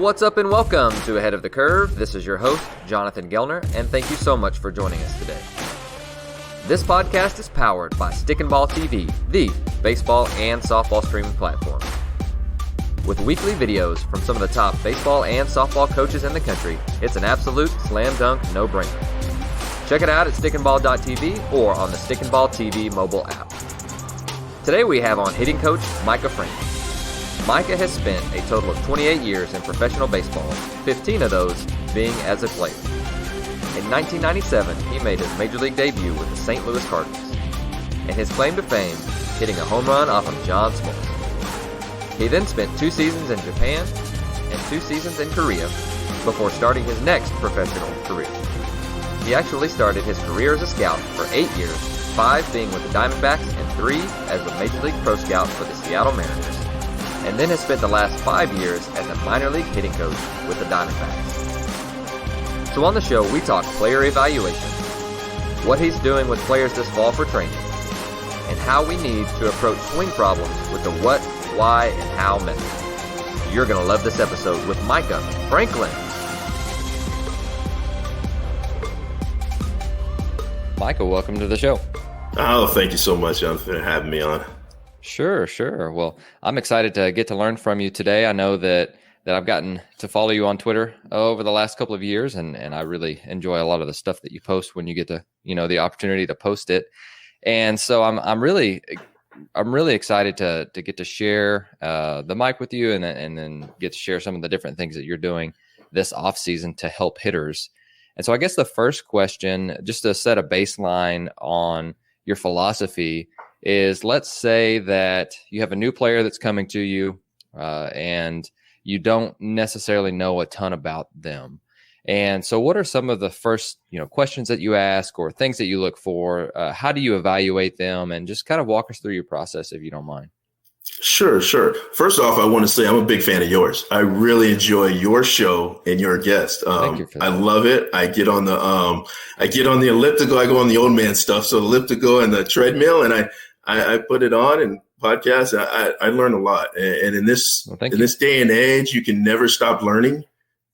What's up and welcome to Ahead of the Curve. This is your host, Jonathan Gellner, and thank you so much for joining us today. This podcast is powered by Stick and Ball TV, the baseball and softball streaming platform. With weekly videos from some of the top baseball and softball coaches in the country, it's an absolute slam dunk no-brainer. Check it out at stickandball.tv or on the Stick and Ball TV mobile app. Today we have on hitting coach Micah Franklin. Micah has spent a total of 28 years in professional baseball, 15 of those being as a player. In 1997, he made his major league debut with the St Louis Cardinals, and his claim to fame, hitting a home run off of John Smoltz. He then spent 2 seasons in Japan and 2 seasons in Korea before starting his next professional career. He actually started his career as a scout for 8 years, 5 being with the Diamondbacks and 3 as a major league pro scout for the Seattle Mariners, and then has spent the last 5 years as a minor league hitting coach with the Diamondbacks. So on the show, we talk player evaluation, what he's doing with players this fall for training, and how we need to approach swing problems with the what, why, and how method. You're going to love this episode with Micah Franklin. Micah, welcome to the show. Oh, thank you so much, Jonathan, for having me on. Sure. Well, I'm excited to get to learn from you today. I know that I've gotten to follow you on Twitter over the last couple of years, and I really enjoy a lot of the stuff that you post when you get to, the opportunity to post it. And so I'm really excited to get to share the mic with you, and then get to share some of the different things that you're doing this off season to help hitters. And so I guess the first question, just to set a baseline on your philosophy, is let's say that you have a new player that's coming to you and you don't necessarily know a ton about them. And so what are some of the first, questions that you ask or things that you look for? How do you evaluate them? And just kind of walk us through your process, if you don't mind. Sure. First off, I want to say I'm a big fan of yours. I really enjoy your show and your guest. Thank you for that. I love it. I get on the elliptical. I go on the old man stuff. So elliptical and the treadmill, and I put it on and podcast. I learn a lot. And in this day and age, you can never stop learning.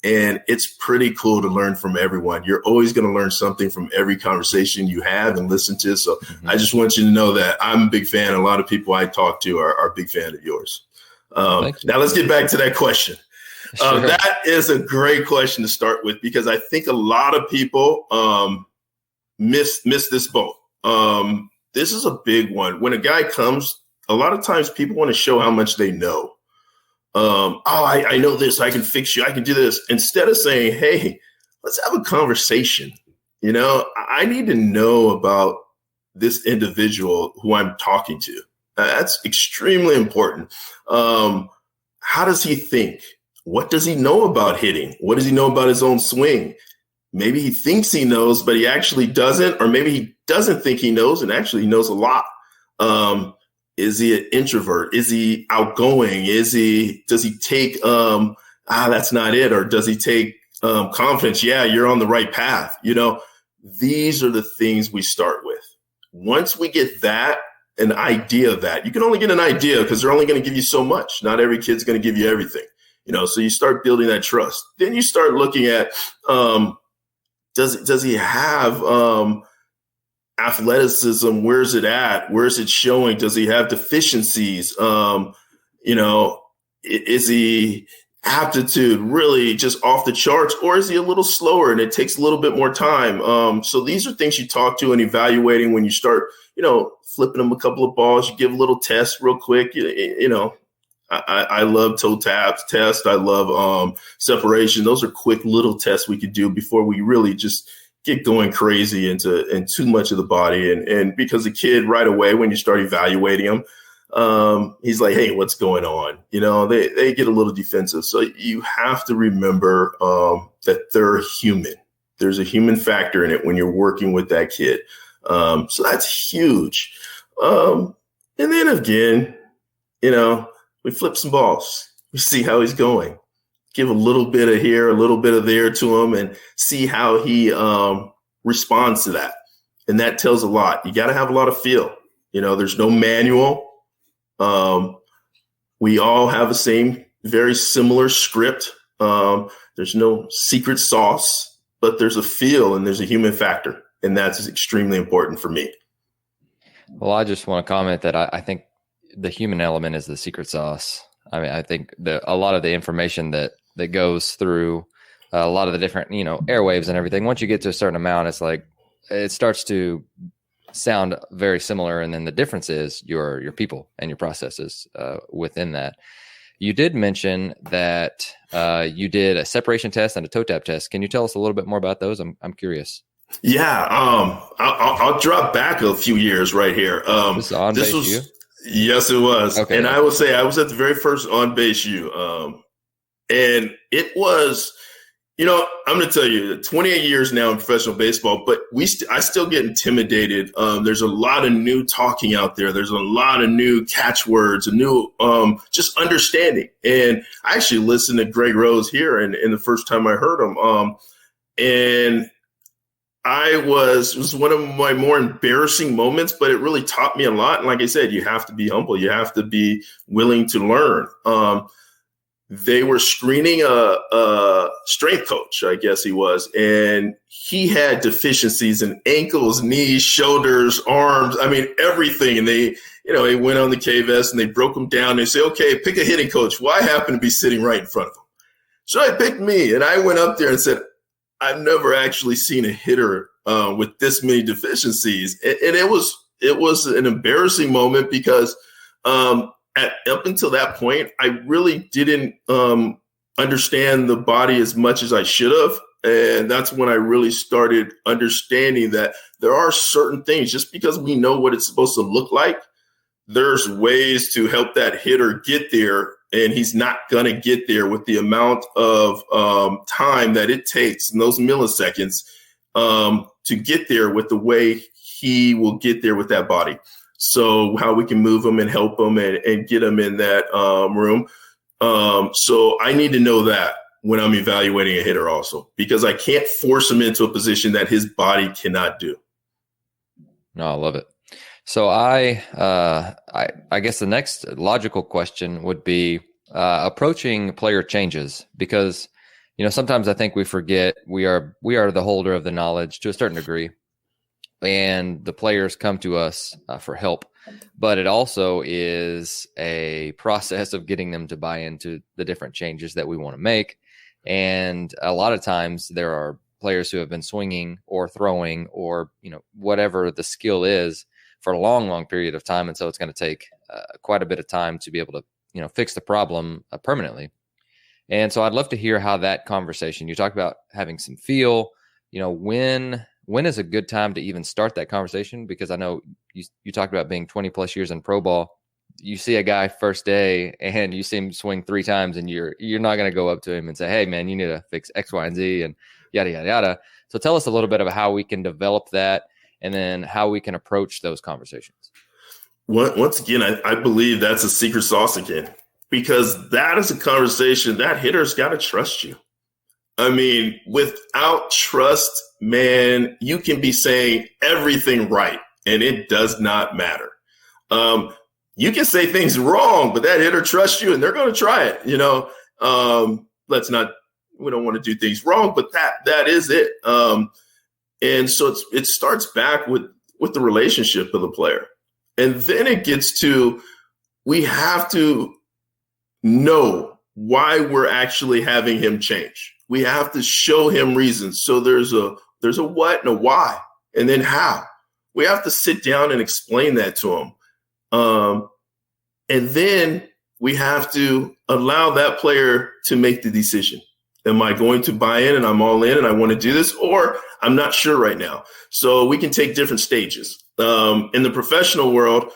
And it's pretty cool to learn from everyone. You're always going to learn something from every conversation you have and listen to. So I just want you to know that I'm a big fan. A lot of people I talk to are a big fan of yours. Now let's get back to that question. Sure. That is a great question to start with, because I think a lot of people miss this boat. This is a big one. When a guy comes, a lot of times people want to show how much they know. I know this, I can fix you, I can do this. Instead of saying, hey, let's have a conversation. I need to know about this individual who I'm talking to. That's extremely important. How does he think? What does he know about hitting? What does he know about his own swing? Maybe he thinks he knows, but he actually doesn't, or maybe he doesn't think he knows and actually he knows a lot. Is he an introvert? Is he outgoing? Does he take, that's not it? Or does he take confidence? Yeah, you're on the right path. These are the things we start with. Once we get an idea of that, you can only get an idea because they're only going to give you so much. Not every kid's going to give you everything, so you start building that trust. Then you start looking at, does he have, athleticism? Where's it at? Where's it showing? Does he have deficiencies? Is he aptitude really just off the charts, or is he a little slower and it takes a little bit more time? So these are things you talk to and evaluating when you start, flipping them a couple of balls. You give a little test real quick. I love toe taps test. I love separation. Those are quick little tests we could do before we really just get going crazy into too much of the body. And because the kid right away, when you start evaluating him, he's like, hey, what's going on? They get a little defensive. So you have to remember that they're human. There's a human factor in it when you're working with that kid. So that's huge. And then again, we flip some balls. We see how he's going. Give a little bit of here, a little bit of there to him, and see how he responds to that. And that tells a lot. You got to have a lot of feel. There's no manual. We all have the same, very similar script. There's no secret sauce, but there's a feel and there's a human factor. And that's extremely important for me. Well, I just want to comment that I think the human element is the secret sauce. I mean, I think a lot of the information that goes through a lot of the different, airwaves and everything, once you get to a certain amount, it's like it starts to sound very similar. And then the difference is your people and your processes within that. You did mention that you did a separation test and a toe tap test. Can you tell us a little bit more about those? I'm curious. Yeah, I'll drop back a few years right here. This is on base U? Yes, it was. Okay. And I will say I was at the very first on base U. And it was, I'm going to tell you, 28 years now in professional baseball, but I still get intimidated. There's a lot of new talking out there. There's a lot of new catchwords, a new just understanding. And I actually listened to Greg Rose here, and the first time I heard him, and it was one of my more embarrassing moments, but it really taught me a lot. And like I said, you have to be humble. You have to be willing to learn. They were screening a strength coach, I guess he was, and he had deficiencies in ankles, knees, shoulders, arms. I mean, everything. And they went on the K-Vest and they broke him down. They say, okay, pick a hitting coach. Well, I happen to be sitting right in front of him. So I picked me, and I went up there and said, I've never actually seen a hitter with this many deficiencies. And it was an embarrassing moment because up until that point, I really didn't understand the body as much as I should have. And that's when I really started understanding that there are certain things, just because we know what it's supposed to look like, there's ways to help that hitter get there. And he's not going to get there with the amount of time that it takes in those milliseconds to get there with the way he will get there with that body. So how we can move him and help him and get him in that room. So I need to know that when I'm evaluating a hitter also, because I can't force him into a position that his body cannot do. No, I love it. So I guess the next logical question would be approaching player changes, because sometimes I think we forget we are the holder of the knowledge to a certain degree, and the players come to us for help. But it also is a process of getting them to buy into the different changes that we want to make. And a lot of times there are players who have been swinging or throwing or whatever the skill is for a long, long period of time. And so it's going to take quite a bit of time to be able to, fix the problem permanently. And so I'd love to hear how that conversation, you talked about having some feel, when is a good time to even start that conversation? Because I know you talked about being 20 plus years in pro ball. You see a guy first day and you see him swing 3 times and you're not going to go up to him and say, hey man, you need to fix X, Y, and Z and yada, yada, yada. So tell us a little bit about how we can develop that, and then how we can approach those conversations. Once again, I believe that's a secret sauce again, because that is a conversation that hitter's got to trust you. I mean, without trust, man, you can be saying everything right, and it does not matter. You can say things wrong, but that hitter trusts you, and they're going to try it. We don't want to do things wrong, but that is it. And so it starts back with the relationship of the player. And then it gets to, we have to know why we're actually having him change. We have to show him reasons. So there's a what and a why, and then how. We have to sit down and explain that to him. And then we have to allow that player to make the decision. Am I going to buy in and I'm all in and I want to do this, or I'm not sure right now? So we can take different stages. In the professional world,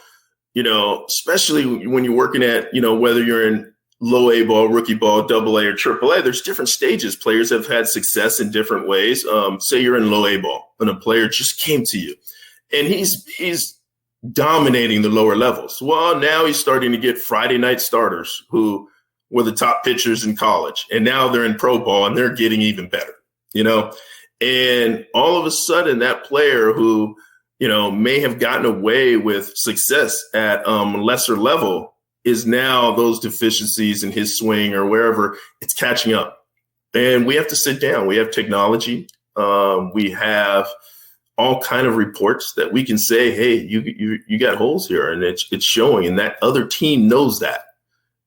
especially when you're working at, whether you're in low A ball, rookie ball, double A or triple A, there's different stages. Players have had success in different ways. Say you're in low A ball and a player just came to you and he's dominating the lower levels. Well, now he's starting to get Friday night starters who were the top pitchers in college, and now they're in pro ball and they're getting even better, and all of a sudden that player who, may have gotten away with success at a lesser level is now those deficiencies in his swing or wherever, it's catching up. And we have to sit down. We have technology. We have all kind of reports that we can say, hey, you got holes here, and it's showing, and that other team knows that,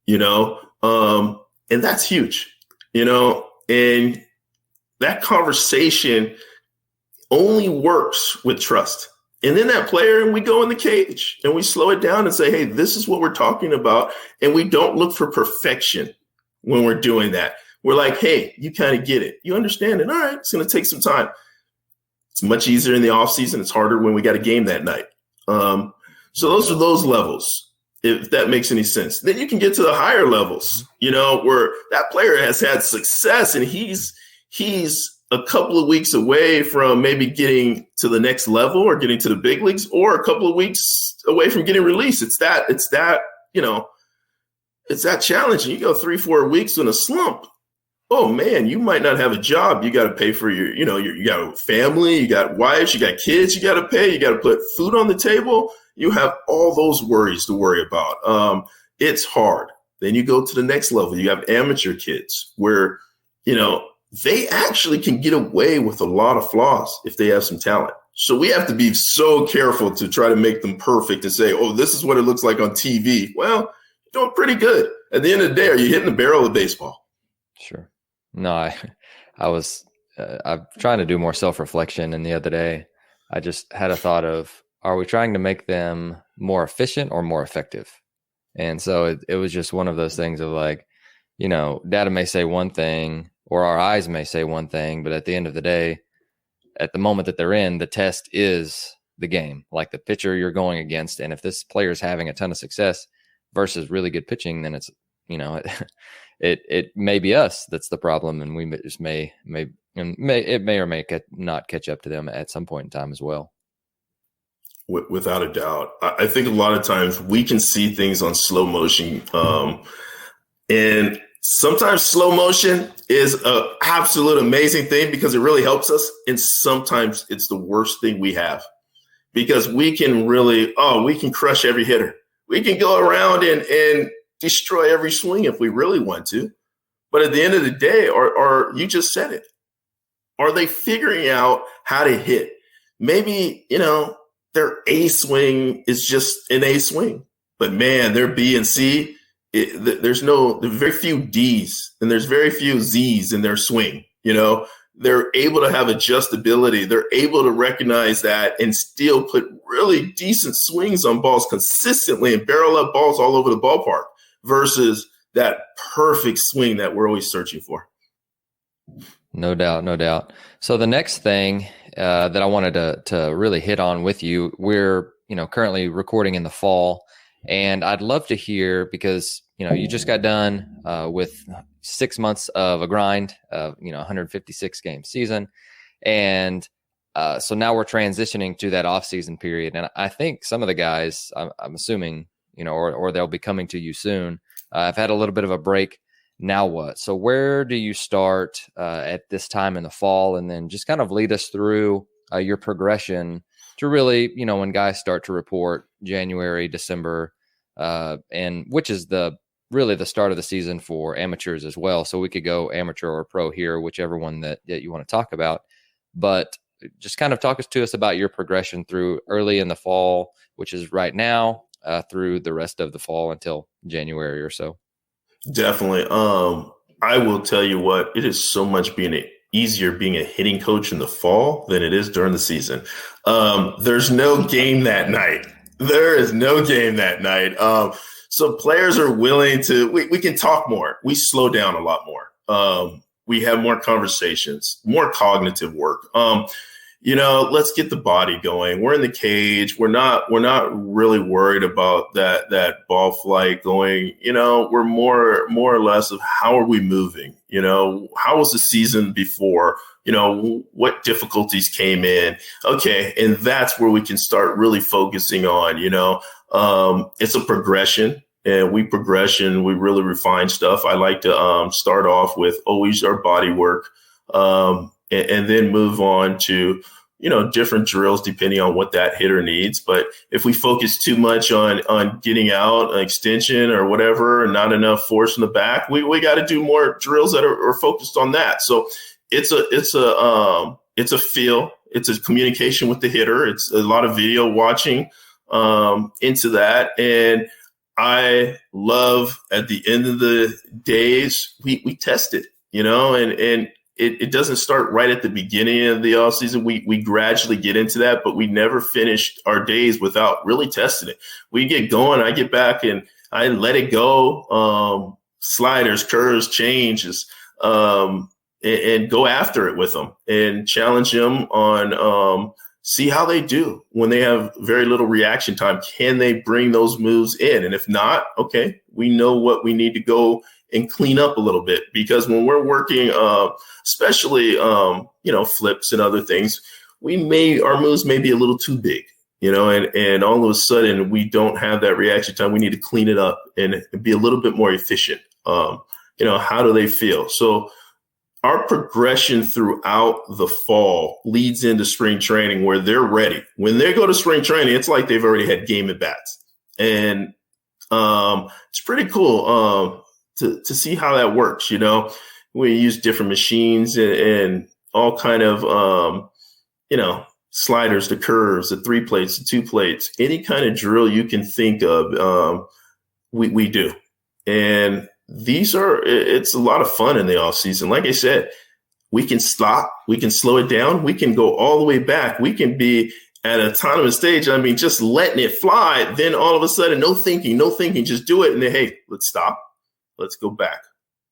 and that's huge, and that conversation only works with trust. And then that player, and we go in the cage and we slow it down and say, hey, this is what we're talking about. And we don't look for perfection when we're doing that. We're like, hey, you kind of get it. You understand it. All right, it's going to take some time. It's much easier in the offseason. It's harder when we got a game that night. So those are those levels, if that makes any sense. Then you can get to the higher levels, where that player has had success and he's a couple of weeks away from maybe getting to the next level or getting to the big leagues, or a couple of weeks away from getting released. It's that challenge. You go 3-4 weeks in a slump. Oh man, you might not have a job. You got to pay for you got a family, you got wives, you got kids, you got to pay, you got to put food on the table. You have all those worries to worry about. It's hard. Then you go to the next level. You have amateur kids where, they actually can get away with a lot of flaws if they have some talent. So we have to be so careful to try to make them perfect and say, oh, this is what it looks like on TV. Well, you're doing pretty good. At the end of the day, are you hitting the barrel of baseball? Sure. No, I'm trying to do more self-reflection. And the other day, I just had a thought of, are we trying to make them more efficient or more effective? And so it was just one of those things of like, data may say one thing, or our eyes may say one thing, but at the end of the day, at the moment that they're in, the test is the game, like the pitcher you're going against. And if this player is having a ton of success versus really good pitching, then it's, it may be us that's the problem, and we just may or may not catch up to them at some point in time as well. Without a doubt. I think a lot of times we can see things on slow motion, and sometimes slow motion is an absolute amazing thing because it really helps us. And sometimes it's the worst thing we have, because we can we can crush every hitter. We can go around and destroy every swing if we really want to. But at the end of the day, or you just said it, are they figuring out how to hit? Maybe, their A swing is just an A swing, but man, their B and C, there's very few D's and there's very few Z's in their swing. They're able to have adjustability. They're able to recognize that and still put really decent swings on balls consistently and barrel up balls all over the ballpark versus that perfect swing that we're always searching for. No doubt. So the next thing that I wanted to really hit on with you, we're currently recording in the fall, and I'd love to hear, because you just got done with 6 months of a grind of 156 game season, and so now we're transitioning to that off season period, and I think some of the guys, I'm assuming or they'll be coming to you soon. I've had a little bit of a break. Now what? So where do you start at this time in the fall, and then just kind of lead us through your progression to really, when guys start to report January, December, and which is really the start of the season for amateurs as well. So we could go amateur or pro here, whichever one that you want to talk about. But just kind of talk to us about your progression through early in the fall, which is right now, through the rest of the fall until January or so. Definitely. I will tell you what, it is so much easier being a hitting coach in the fall than it is during the season. There's no game that night. There is no game that night. So players are willing to, we can talk more. We slow down a lot more. We have more conversations, more cognitive work. Let's get the body going. We're in the cage. We're not really worried about that ball flight going. We're more or less of how are we moving? How was the season before? What difficulties came in? Okay, and that's where we can start really focusing on. It's a progression, and we really refine stuff. I like to start off with always our body work, and then move on to different drills depending on what that hitter needs. But if we focus too much on getting out an extension or whatever, and not enough force in the back, we got to do more drills that are focused on that. So it's a feel, it's a communication with the hitter. It's a lot of video watching into that. And I love, at the end of the days, we test it, and it doesn't start right at the beginning of the off season. We gradually get into that, but we never finish our days without really testing it. We get going, I get back and I let it go. Sliders, curves, changes, and go after it with them and challenge them on, see how they do when they have very little reaction time. Can they bring those moves in? And if not, okay, we know what we need to go and clean up a little bit, because when we're working, especially, flips and other things, our moves may be a little too big, and all of a sudden we don't have that reaction time. We need to clean it up and be a little bit more efficient. How do they feel? So our progression throughout the fall leads into spring training, where they're ready. When they go to spring training, it's like they've already had game at bats. And it's pretty cool to see how that works. We use different machines and all kind of, sliders, the curves, the 3 plates, the 2 plates, any kind of drill you can think of, we do. And it's a lot of fun in the off season. Like I said, we can stop, we can slow it down, we can go all the way back. We can be at an autonomous stage. I mean, just letting it fly. Then all of a sudden, no thinking, just do it. And then, hey, let's stop. Let's go back.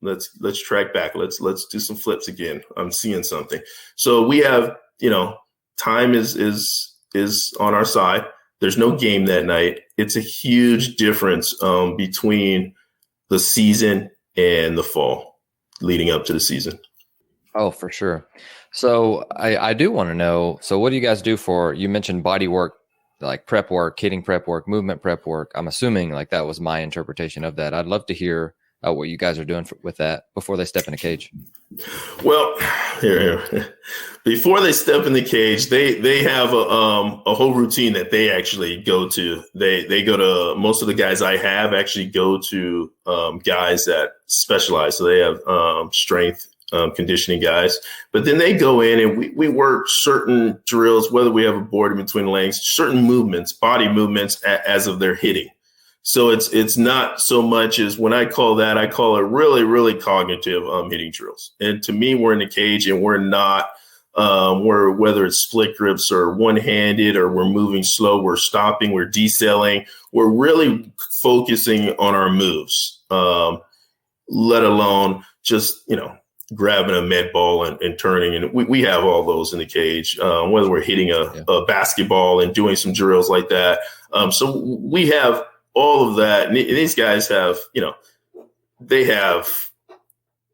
Let's track back. Let's do some flips again. I'm seeing something. So we have, time is on our side. There's no game that night. It's a huge difference between the season and the fall leading up to the season. Oh, for sure. So I do want to know, so what do you guys do you mentioned body work, like prep work, hitting prep work, movement prep work. I'm assuming like that was my interpretation of that. I'd love to hear what you guys are doing with that before they step in the cage. Well, here. Before they step in the cage, they have a whole routine that they actually go to. They go to, most of the guys I have actually go to guys that specialize. So they have strength conditioning guys, but then they go in and we work certain drills, whether we have a board in between legs, certain movements, body movements as of their hitting. So it's not so much as when I call it really, really cognitive hitting drills. And to me, we're in the cage and we're not, whether it's split grips or one-handed or we're moving slow, we're stopping, we're decelling, we're really focusing on our moves, let alone just, grabbing a med ball and turning. And we have all those in the cage, whether we're hitting a basketball and doing some drills like that. So we have all of that. And these guys have, they have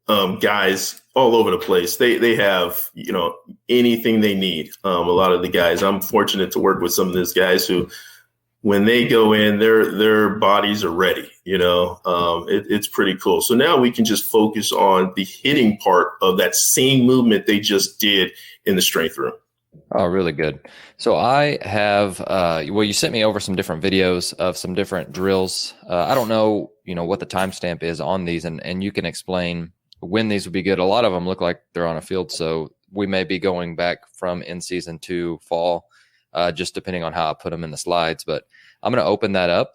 guys all over the place. They have, anything they need. A lot of the guys, I'm fortunate to work with some of these guys who, when they go in, their bodies are ready. It's pretty cool. So now we can just focus on the hitting part of that same movement they just did in the strength room. Oh, really good. So I have, you sent me over some different videos of some different drills. I don't know, what the timestamp is on these, and you can explain when these would be good. A lot of them look like they're on a field, so we may be going back from in season to fall, just depending on how I put them in the slides. But I'm going to open that up,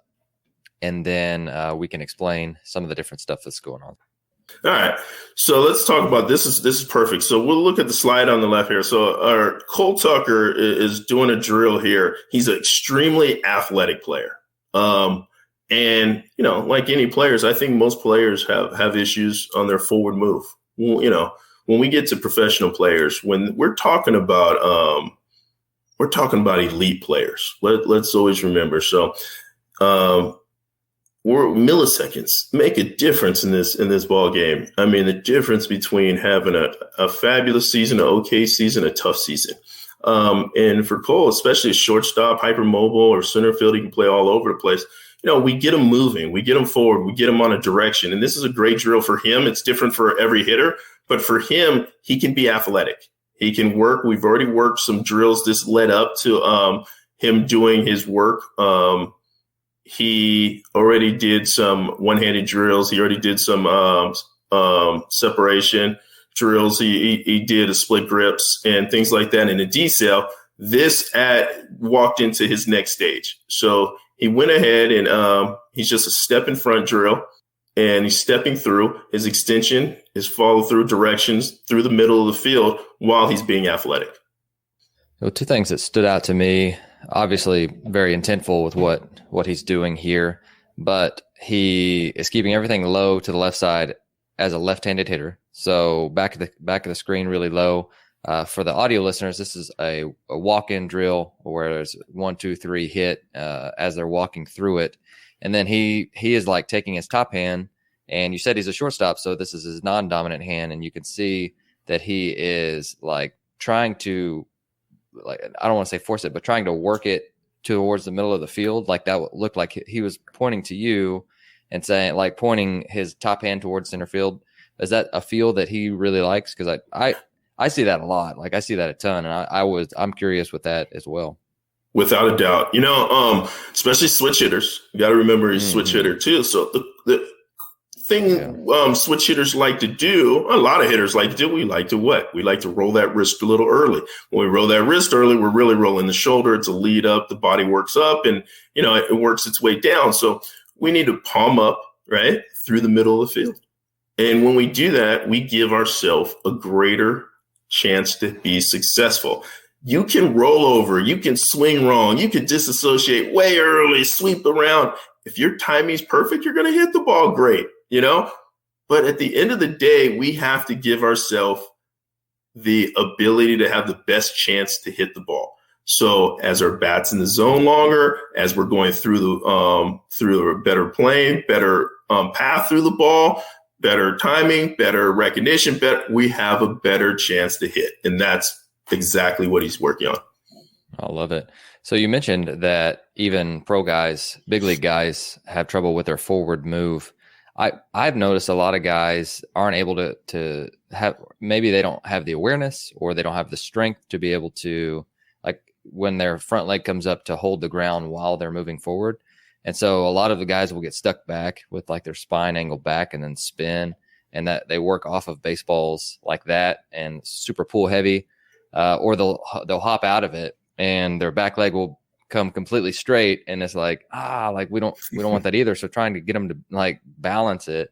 and then we can explain some of the different stuff that's going on. All right. So let's talk about this. This is perfect. So we'll look at the slide on the left here. So our Cole Tucker is doing a drill here. He's an extremely athletic player. And, like any players, I think most players have issues on their forward move. Well, when we get to professional players, when we're talking about elite players, let's always remember. So, milliseconds make a difference in this ball game. I mean, the difference between having a fabulous season, an okay season, a tough season. And for Cole, especially a shortstop, hypermobile, or center field, he can play all over the place. We get him moving, we get him forward, we get him on a direction. And this is a great drill for him. It's different for every hitter, but for him, he can be athletic. He can work. We've already worked some drills. This led up to him doing his work. He already did some one-handed drills. He already did some separation drills. He did a split grips and things like that in a decel. This walked into his next stage. So he went ahead and he's just a step in front drill, and he's stepping through his extension, his follow through directions through the middle of the field while he's being athletic. Well, two things that stood out to me, obviously very intentful with what he's doing here, but he is keeping everything low to the left side as a left-handed hitter. So back of the screen really low. For the audio listeners, this is a walk-in drill where there's 1, 2, 3 hit as they're walking through it. And then he is like taking his top hand, and you said he's a shortstop, so this is his non-dominant hand, and you can see that he is like trying to, like, I don't want to say force it, but trying to work it towards the middle of the field. Like that looked like he was pointing to you and saying, like, pointing his top hand towards center field. Is that a feel that he really likes? Because I see that a lot. Like I see that a ton, and I'm curious with that as well. Without a doubt, especially switch hitters. You got to remember he's a switch hitter too. So the thing switch hitters like to do, a lot of hitters like to do, we like to what? We like to roll that wrist a little early. When we roll that wrist early, we're really rolling the shoulder. It's a lead up. The body works up, and it works its way down. So we need to palm up right through the middle of the field. And when we do that, we give ourselves a greater chance to be successful. You can roll over, you can swing wrong, you can disassociate way early, sweep around. If your timing's perfect, you're going to hit the ball great, But at the end of the day, we have to give ourselves the ability to have the best chance to hit the ball. So as our bat's in the zone longer, as we're going through a better plane, better path through the ball, better timing, better recognition, we have a better chance to hit. And that's exactly what he's working on. I love it. So you mentioned that even pro guys, big league guys, have trouble with their forward move. I've noticed a lot of guys aren't able to have, maybe they don't have the awareness or they don't have the strength to be able to, like when their front leg comes up, to hold the ground while they're moving forward. And so a lot of the guys will get stuck back with like their spine angled back and then spin, and that they work off of baseballs like that and super pull heavy, or they'll hop out of it and their back leg will come completely straight. And it's like, we don't want that either. So trying to get them to like balance it.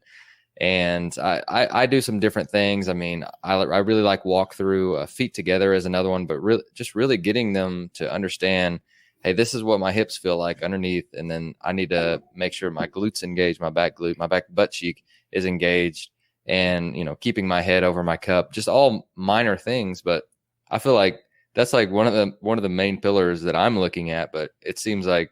And I do some different things. I mean, I really like walk through, feet together as another one, but really getting them to understand, hey, this is what my hips feel like underneath. And then I need to make sure my glutes engaged, my back glute, my back butt cheek is engaged, and, keeping my head over my cup, just all minor things. But I feel like that's like one of the main pillars that I'm looking at. But it seems like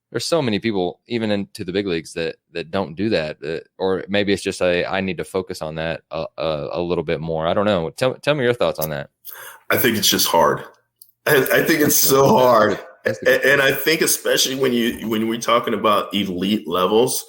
there's so many people, even into the big leagues, that don't do that. Or maybe it's just I need to focus on that a little bit more. I don't know. Tell me your thoughts on that. I think it's just hard. I think it's so hard. And I think especially when we're talking about elite levels,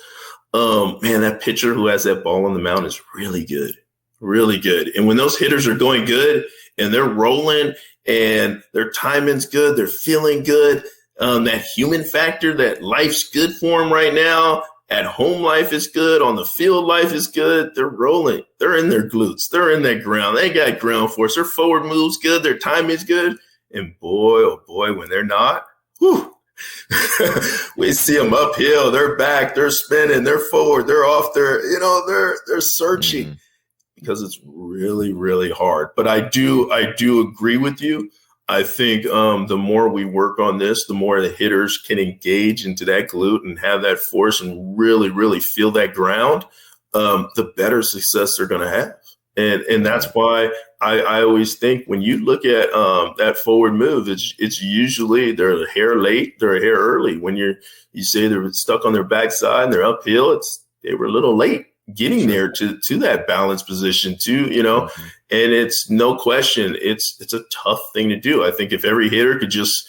that pitcher who has that ball on the mound is really good, really good. And when those hitters are going good and they're rolling and their timing's good, they're feeling good, that human factor, that life's good for them right now, at home life is good, on the field life is good, they're rolling, they're in their glutes, they're in that ground, they got ground force, their forward move's good, their timing's good. And boy, oh boy, when they're not, we see them uphill, they're back, they're spinning, they're forward, they're off, they're searching, because it's really, really hard. But I do agree with you. I think the more we work on this, the more the hitters can engage into that glute and have that force and really, really feel that ground, the better success they're going to have. And that's why I always think when you look at that forward move, it's usually they're a hair late, they're a hair early. When you say they're stuck on their backside and they're uphill, they were a little late getting there to that balance position too, and it's no question, it's a tough thing to do. I think if every hitter could just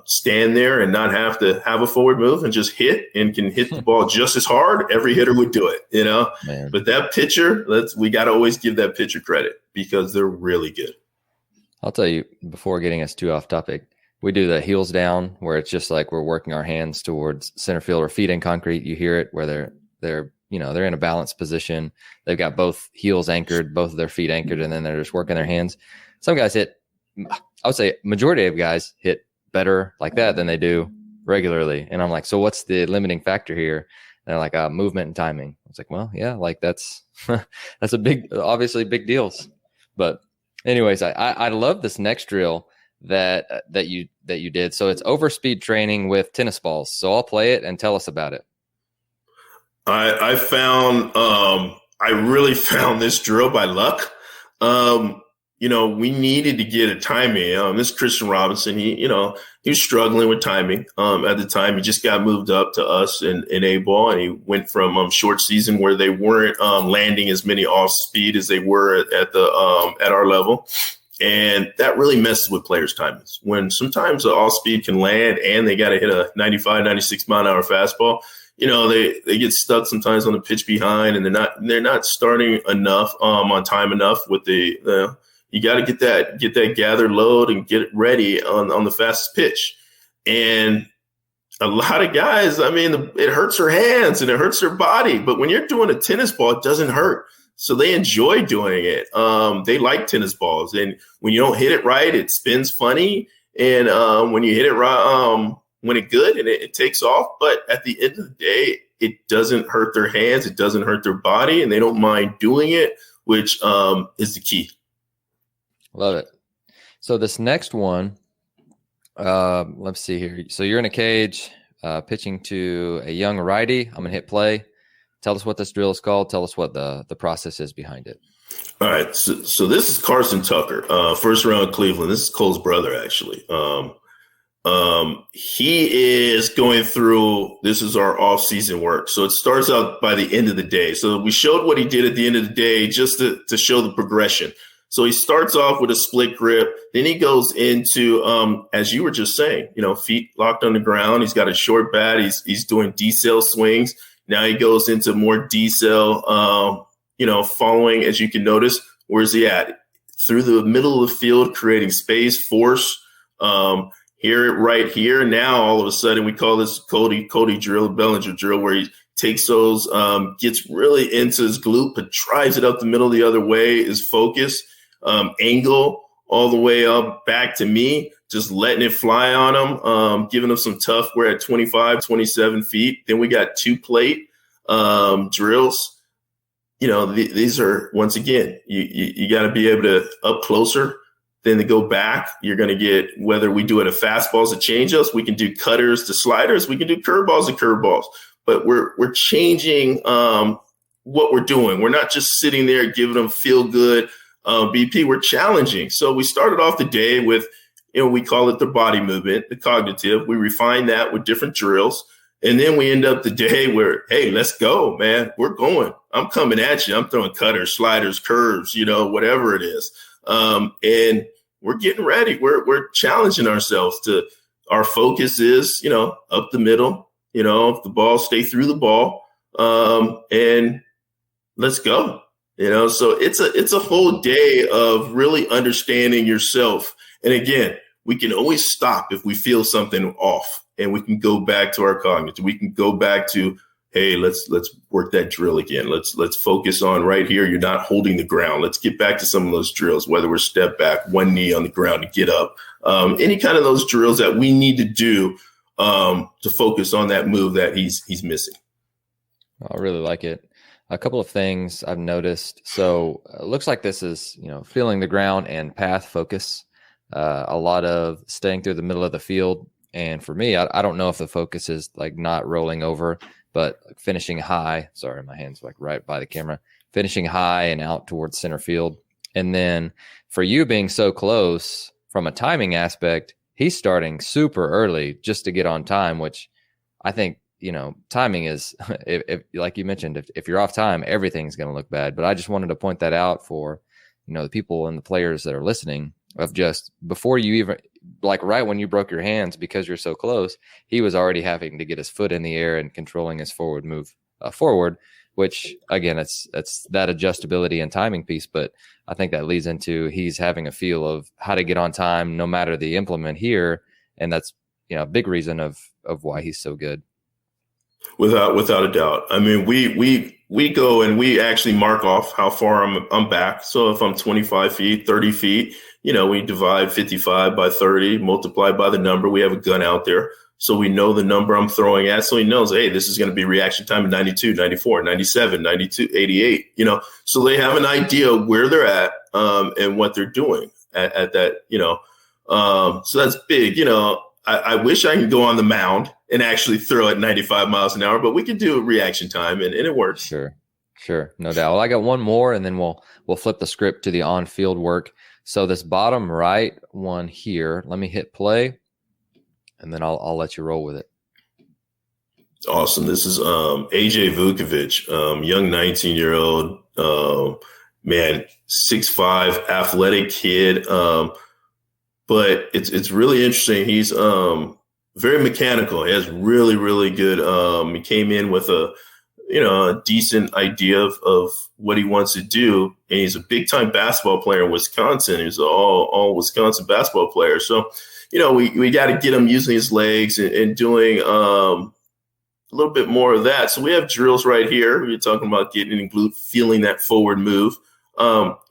stand there and not have to have a forward move and just hit and can hit the ball just as hard, every hitter would do it, Man. But that pitcher, we got to always give that pitcher credit because they're really good. I'll tell you, before getting us too off topic, we do the heels down where it's just like we're working our hands towards center field or feet in concrete. You hear it where they're in a balanced position. They've got both heels anchored, both of their feet anchored, and then they're just working their hands. Some guys I would say majority of guys hit better like that than they do regularly. And I'm like, so what's the limiting factor here? And they're like, movement and timing. I was like, well, yeah, like that's obviously big deals. But anyways, I love this next drill that you did. So it's overspeed training with tennis balls. So I'll play it and tell us about it. I found I really found this drill by luck. We needed to get a timing. This Christian Robinson, he was struggling with timing. At the time, he just got moved up to us in A-ball, and he went from short season where they weren't landing as many off speed as they were at our level. And that really messes with players' timings. When sometimes the off speed can land and they got to hit a 95, 96 mile an hour fastball, they get stuck sometimes on the pitch behind, and they're not starting enough on time enough with you got to get that gathered load and get it ready on the fastest pitch. And a lot of guys, it hurts their hands and it hurts their body, but when you're doing a tennis ball, it doesn't hurt. So they enjoy doing it. They like tennis balls. And when you don't hit it right, it spins funny. And when you hit it right, when it's good and it takes off. But at the end of the day, it doesn't hurt their hands. It doesn't hurt their body. And they don't mind doing it, which is the key. Love it. So this next one, let's see here. So you're in a cage pitching to a young righty. I'm going to hit play. Tell us what this drill is called. Tell us what the process is behind it. All right. So this is Carson Tucker, first round Cleveland. This is Cole's brother, actually. He is going through, this is our off-season work. So it starts out by the end of the day. So we showed what he did at the end of the day just to show the progression. So he starts off with a split grip. Then he goes into, as you were just saying, feet locked on the ground. He's got a short bat. He's doing D-cell swings. Now he goes into more D-cell, following, as you can notice. Where's he at? Through the middle of the field, creating space, force. Here, right here. Now, all of a sudden, we call this Cody drill, Bellinger drill, where he takes those, gets really into his glute, but drives it up the middle the other way, is focus, angle all the way up back to me, just letting it fly on him, giving him some tough. We're at 25, 27 feet. Then we got 2 plate drills. These are, once again, you got to be able to up closer. Then to go back, you're going to get, whether we do it at fastballs to changeups, we can do cutters to sliders, we can do curveballs to curveballs. But we're changing what we're doing. We're not just sitting there giving them feel good BP. We're challenging. So we started off the day with, we call it the body movement, the cognitive. We refine that with different drills. And then we end up the day where, hey, let's go, man. We're going. I'm coming at you. I'm throwing cutters, sliders, curves, whatever it is. And we're getting ready. We're challenging ourselves to, our focus is, up the middle, if the ball, stay through the ball, and let's go, so it's a whole day of really understanding yourself. And again, we can always stop if we feel something off, and we can go back to our cognitive. We can go back to, hey, let's work that drill again. Let's focus on right here. You're not holding the ground. Let's get back to some of those drills, whether we're step back, one knee on the ground to get up. Any kind of those drills that we need to do to focus on that move that he's missing. I really like it. A couple of things I've noticed. So it looks like this is, feeling the ground and path focus. A lot of staying through the middle of the field. And for me, I don't know if the focus is like not rolling over, but finishing high. Sorry, my hand's like right by the camera. Finishing high and out towards center field. And then for you being so close from a timing aspect, he's starting super early just to get on time, which I think, timing is, if like you mentioned, if you're off time, everything's going to look bad. But I just wanted to point that out for, the people and the players that are listening, of just before you even, like right when you broke your hands because you're so close, he was already having to get his foot in the air and controlling his forward move forward, which again, it's that adjustability and timing piece. But I think that leads into he's having a feel of how to get on time, no matter the implement here. And that's, a big reason of why he's so good. Without a doubt. I mean, we go and we actually mark off how far I'm back. So if I'm 25 feet, 30 feet, we divide 55 by 30, multiply by the number. We have a gun out there. So we know the number I'm throwing at. So he knows, hey, this is going to be reaction time in 92, 94, 97, 92, 88, so they have an idea of where they're at and what they're doing at that, so that's big. I wish I could go on the mound and actually throw at 95 miles an hour, but we could do a reaction time and it works. Sure. No doubt. Well, I got one more and then we'll flip the script to the on-field work. So this bottom right one here, let me hit play and then I'll let you roll with it. Awesome. This is AJ Vukovic, young 19-year-old, man, 6'5", athletic kid. But it's really interesting. He's very mechanical. He has really, really good. He came in with a decent idea of what he wants to do, and he's a big time basketball player in Wisconsin. He's an all Wisconsin basketball player. So, we got to get him using his legs and doing a little bit more of that. So we have drills right here. We're talking about getting in glute, feeling that forward move.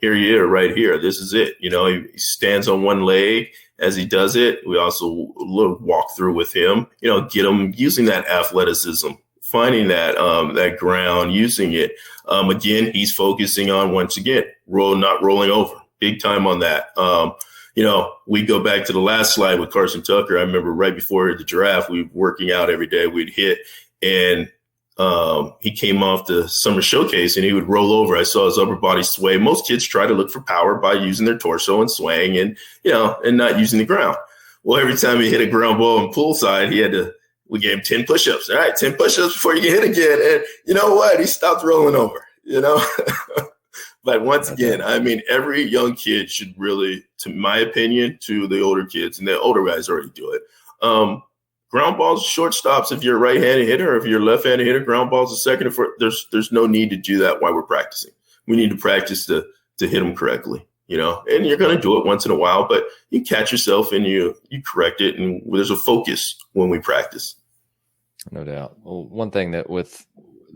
Here, right here. This is it. He stands on one leg as he does it. We also a little walk through with him, get him using that athleticism, finding that ground, using it. Again, he's focusing on, once again, not rolling over, big time on that. We go back to the last slide with Carson Tucker. I remember right before the draft, we were working out every day. We'd hit and he came off the summer showcase and he would roll over. I saw his upper body sway. Most kids try to look for power by using their torso and swaying and not using the ground. Well, every time he hit a ground ball in poolside, we gave him 10 push-ups. All right, 10 push-ups before you get hit again. And you know what? He stopped rolling over, But once again, I mean, every young kid should really, to my opinion, to the older kids, and the older guys already do it. Ground balls, shortstops, if you're a right-handed hitter, or if you're a left-handed hitter, ground balls a second. There's no need to do that while we're practicing. We need to practice to hit them correctly, and you're going to do it once in a while, but you catch yourself and you correct it. And there's a focus when we practice. No doubt. Well, one thing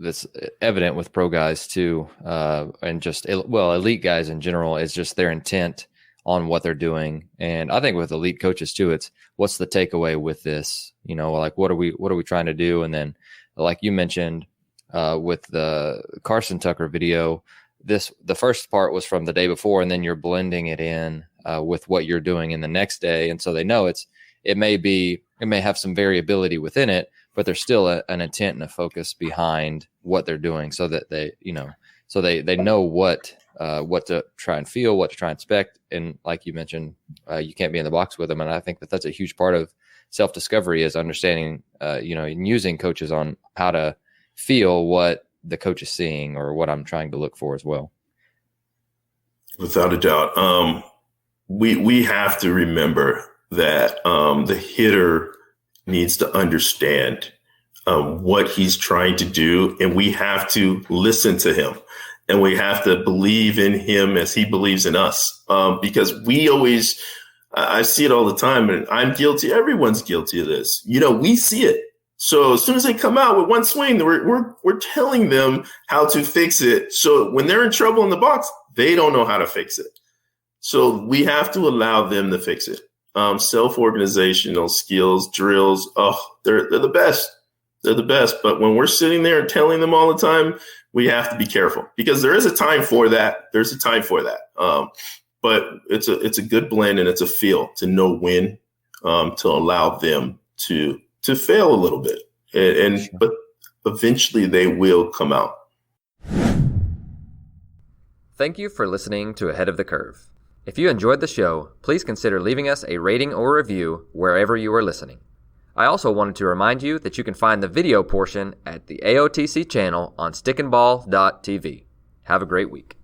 that's evident with pro guys too, and just, elite guys in general, is just their intent on what they're doing. And I think with elite coaches too, it's what's the takeaway with this, like what are we trying to do? And then like you mentioned, with the Carson Tucker video, the first part was from the day before, and then you're blending it in, with what you're doing in the next day. And so they know it may have some variability within it, but there's still an intent and a focus behind what they're doing, so that they know what to try and feel, what to try and expect. And like you mentioned, you can't be in the box with them. And I think that's a huge part of self-discovery, is understanding, and using coaches on how to feel what the coach is seeing or what I'm trying to look for as well. Without a doubt. We have to remember that the hitter needs to understand what he's trying to do, and we have to listen to him. And we have to believe in him as he believes in us, because I see it all the time, and I'm guilty. Everyone's guilty of this. We see it. So as soon as they come out with one swing, we're telling them how to fix it. So when they're in trouble in the box, they don't know how to fix it. So we have to allow them to fix it. Self-organizational skills, drills, they're the best. They're the best. But when we're sitting there and telling them all the time, we have to be careful, because there is a time for that. There's a time for that. But it's a good blend, and it's a feel to know when to allow them to fail a little bit. But eventually they will come out. Thank you for listening to Ahead of the Curve. If you enjoyed the show, please consider leaving us a rating or review wherever you are listening. I also wanted to remind you that you can find the video portion at the AOTC channel on stickandball.tv. Have a great week.